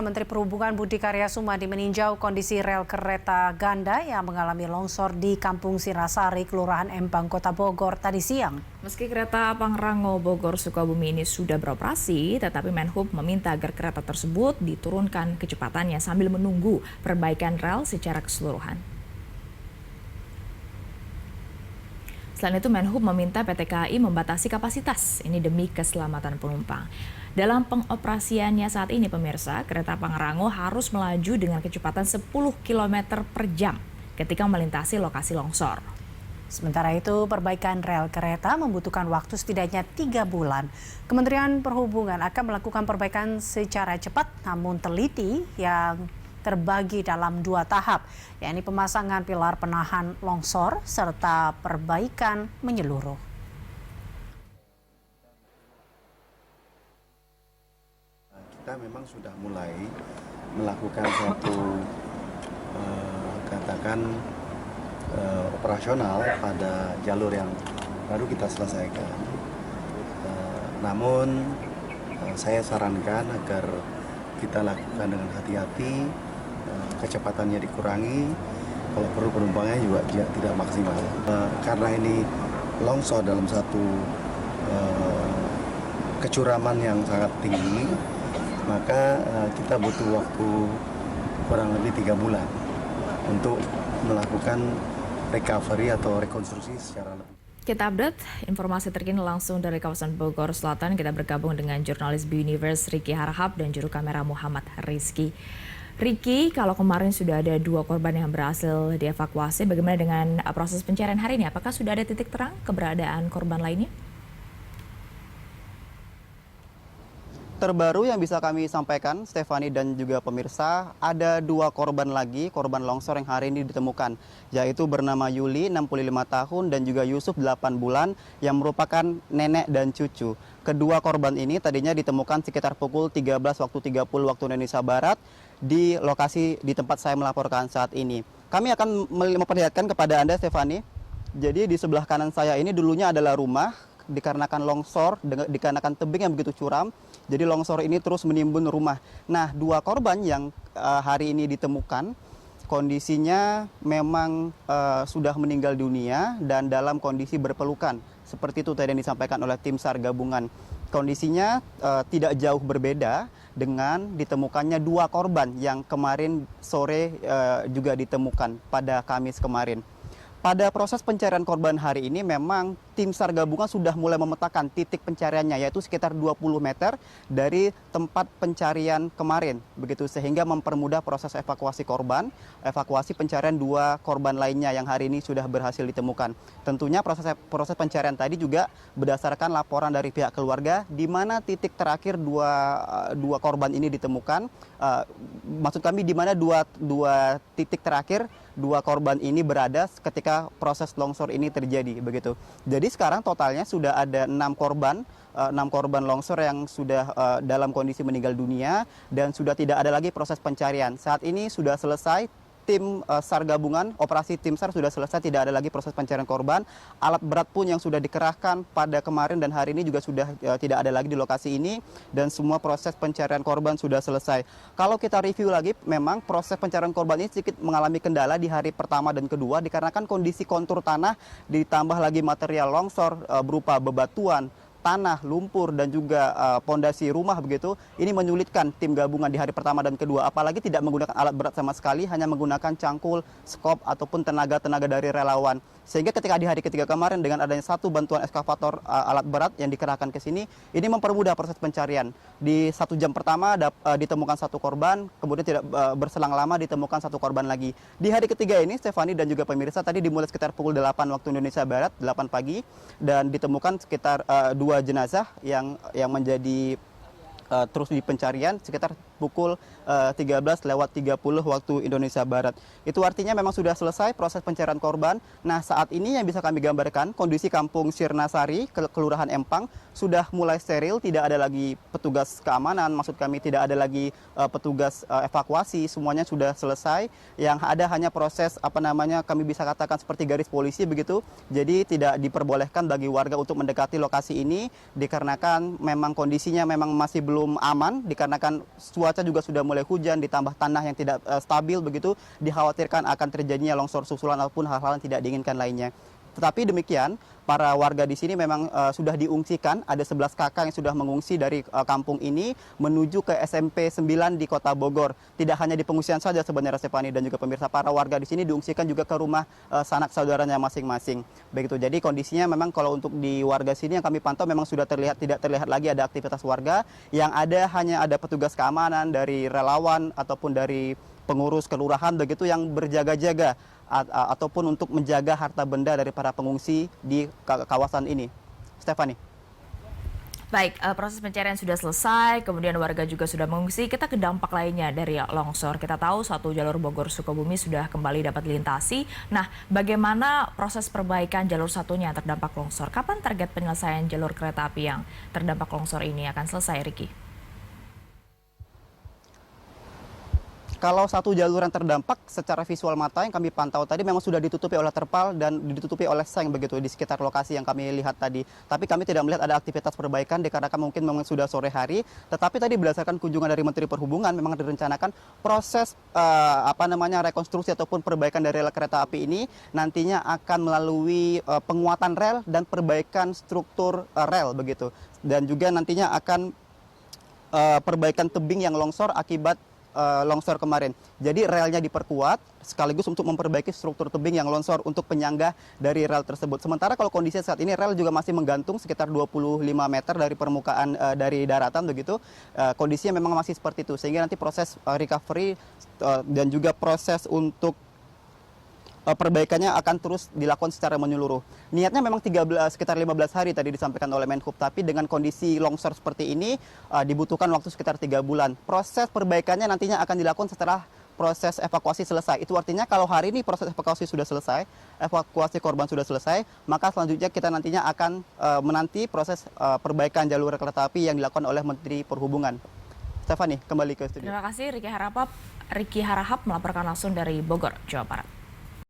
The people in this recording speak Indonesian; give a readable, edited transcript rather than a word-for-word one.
Menteri Perhubungan Budi Karya Sumadi meninjau kondisi rel kereta ganda yang mengalami longsor di Kampung Sirnasari, Kelurahan Empang, Kota Bogor tadi siang. Meski kereta Pangrango Bogor Sukabumi ini sudah beroperasi, tetapi Menhub meminta agar kereta tersebut diturunkan kecepatannya sambil menunggu perbaikan rel secara keseluruhan. Selain itu, Menhub meminta PT KAI membatasi kapasitas ini demi keselamatan penumpang. Dalam pengoperasiannya saat ini, pemirsa, kereta Pangrango harus melaju dengan kecepatan 10 km per jam ketika melintasi lokasi longsor. Sementara itu, perbaikan rel kereta membutuhkan waktu setidaknya 3 bulan. Kementerian Perhubungan akan melakukan perbaikan secara cepat namun teliti yang terbagi dalam 2 tahap, yakni pemasangan pilar penahan longsor serta perbaikan menyeluruh. Kita memang sudah mulai melakukan suatu operasional pada jalur yang baru kita selesaikan. Namun saya sarankan agar kita lakukan dengan hati-hati, kecepatannya dikurangi, kalau perlu penumpangnya juga tidak maksimal. Karena ini longsor dalam satu kecuraman yang sangat tinggi, maka kita butuh waktu kurang lebih 3 bulan untuk melakukan recovery atau rekonstruksi secara lebih. Kita update informasi terkini langsung dari kawasan Bogor Selatan. Kita bergabung dengan jurnalis B-Universe Riki Harahap dan juru kamera Muhammad Rizky. Riki, kalau kemarin sudah ada 2 korban yang berhasil dievakuasi, bagaimana dengan proses pencarian hari ini? Apakah sudah ada titik terang keberadaan korban lainnya? Terbaru yang bisa kami sampaikan, Stefani dan juga pemirsa, ada 2 korban lagi, korban longsor yang hari ini ditemukan, yaitu bernama Yuli, 65 tahun, dan juga Yusuf, 8 bulan, yang merupakan nenek dan cucu. Kedua korban ini tadinya ditemukan sekitar pukul 13 waktu 30 waktu Indonesia Barat, di lokasi di tempat saya melaporkan saat ini. Kami akan memperlihatkan kepada Anda, Stefani, jadi di sebelah kanan saya ini dulunya adalah rumah, dikarenakan longsor, dikarenakan tebing yang begitu curam, jadi longsor ini terus menimbun rumah. Nah, 2 korban yang hari ini ditemukan, kondisinya memang sudah meninggal dunia dan dalam kondisi berpelukan. Seperti itu tadi yang disampaikan oleh tim SAR gabungan. Kondisinya tidak jauh berbeda dengan ditemukannya 2 korban yang kemarin sore juga ditemukan pada Kamis kemarin. Pada proses pencarian korban hari ini memang tim SAR gabungan sudah mulai memetakan titik pencariannya, yaitu sekitar 20 meter dari tempat pencarian kemarin, begitu sehingga mempermudah proses evakuasi korban, evakuasi pencarian 2 korban lainnya yang hari ini sudah berhasil ditemukan. Tentunya proses pencarian tadi juga berdasarkan laporan dari pihak keluarga, di mana titik terakhir dua korban ini ditemukan. Maksud kami di mana dua titik terakhir 2 korban ini berada ketika proses longsor ini terjadi, begitu. Jadi sekarang totalnya sudah ada 6 korban longsor yang sudah dalam kondisi meninggal dunia dan sudah tidak ada lagi proses pencarian. Saat ini sudah selesai. Tim SAR gabungan, operasi tim SAR sudah selesai, tidak ada lagi proses pencarian korban. Alat berat pun yang sudah dikerahkan pada kemarin dan hari ini juga sudah tidak ada lagi di lokasi ini dan semua proses pencarian korban sudah selesai. Kalau kita review lagi, memang proses pencarian korban ini sedikit mengalami kendala di hari pertama dan kedua dikarenakan kondisi kontur tanah ditambah lagi material longsor berupa bebatuan, tanah, lumpur, dan juga pondasi rumah begitu, ini menyulitkan tim gabungan di hari pertama dan kedua, apalagi tidak menggunakan alat berat sama sekali, hanya menggunakan cangkul, skop, ataupun tenaga-tenaga dari relawan. Sehingga ketika di hari ketiga kemarin dengan adanya 1 bantuan eskavator alat berat yang dikerahkan ke sini, ini mempermudah proses pencarian. Di 1 jam pertama ditemukan 1 korban, kemudian tidak berselang lama ditemukan 1 korban lagi. Di hari ketiga ini, Stefani dan juga pemirsa, tadi dimulai sekitar pukul 8 waktu Indonesia Barat, 8 pagi, dan ditemukan sekitar 2 jenazah yang menjadi terus di pencarian sekitar pukul 13.30 waktu Indonesia Barat. Itu artinya memang sudah selesai proses pencarian korban. Nah, saat ini yang bisa kami gambarkan kondisi Kampung Sirnasari, Kelurahan Empang sudah mulai steril, tidak ada lagi petugas keamanan, maksud kami tidak ada lagi petugas evakuasi, semuanya sudah selesai. Yang ada hanya proses kami bisa katakan seperti garis polisi begitu. Jadi tidak diperbolehkan bagi warga untuk mendekati lokasi ini dikarenakan memang kondisinya memang masih belum belum aman dikarenakan cuaca juga sudah mulai hujan ditambah tanah yang tidak stabil begitu, dikhawatirkan akan terjadinya longsor susulan ataupun hal-hal yang tidak diinginkan lainnya. Tetapi demikian, para warga di sini memang sudah diungsikan, ada 11 kakak yang sudah mengungsi dari kampung ini menuju ke SMP 9 di Kota Bogor. Tidak hanya di pengungsian saja sebenarnya Stefani dan juga pemirsa, para warga di sini diungsikan juga ke rumah sanak saudaranya masing-masing. Begitu. Jadi kondisinya memang kalau untuk di warga sini yang kami pantau memang sudah tidak terlihat lagi ada aktivitas warga, yang ada hanya ada petugas keamanan dari relawan ataupun dari pengurus kelurahan begitu yang berjaga-jaga ataupun untuk menjaga harta benda dari para pengungsi di kawasan ini. Stefani. Baik, proses pencarian sudah selesai, kemudian warga juga sudah mengungsi. Kita ke dampak lainnya dari longsor. Kita tahu satu jalur Bogor-Sukabumi sudah kembali dapat dilintasi. Nah, bagaimana proses perbaikan jalur satunya yang terdampak longsor? Kapan target penyelesaian jalur kereta api yang terdampak longsor ini akan selesai, Ricky? Kalau satu jalur yang terdampak secara visual mata yang kami pantau tadi memang sudah ditutupi oleh terpal dan ditutupi oleh seng begitu di sekitar lokasi yang kami lihat tadi. Tapi kami tidak melihat ada aktivitas perbaikan dikarenakan mungkin memang sudah sore hari. Tetapi tadi berdasarkan kunjungan dari Menteri Perhubungan memang direncanakan proses rekonstruksi ataupun perbaikan dari rel kereta api ini nantinya akan melalui penguatan rel dan perbaikan struktur rel begitu. Dan juga nantinya akan perbaikan tebing yang longsor akibat longsor kemarin. Jadi relnya diperkuat sekaligus untuk memperbaiki struktur tebing yang longsor untuk penyangga dari rel tersebut. Sementara kalau kondisi saat ini rel juga masih menggantung sekitar 25 meter dari permukaan dari daratan begitu. Kondisinya memang masih seperti itu sehingga nanti proses recovery dan juga proses untuk perbaikannya akan terus dilakukan secara menyeluruh. Niatnya memang sekitar 15 hari tadi disampaikan oleh Menhub, tapi dengan kondisi longsor seperti ini dibutuhkan waktu sekitar 3 bulan. Proses perbaikannya nantinya akan dilakukan setelah proses evakuasi selesai. Itu artinya kalau hari ini proses evakuasi sudah selesai, evakuasi korban sudah selesai, maka selanjutnya kita nantinya akan menanti proses perbaikan jalur kereta api yang dilakukan oleh Menteri Perhubungan. Stefani, kembali ke studio. Terima kasih Ricky Harahap melaporkan langsung dari Bogor, Jawa Barat.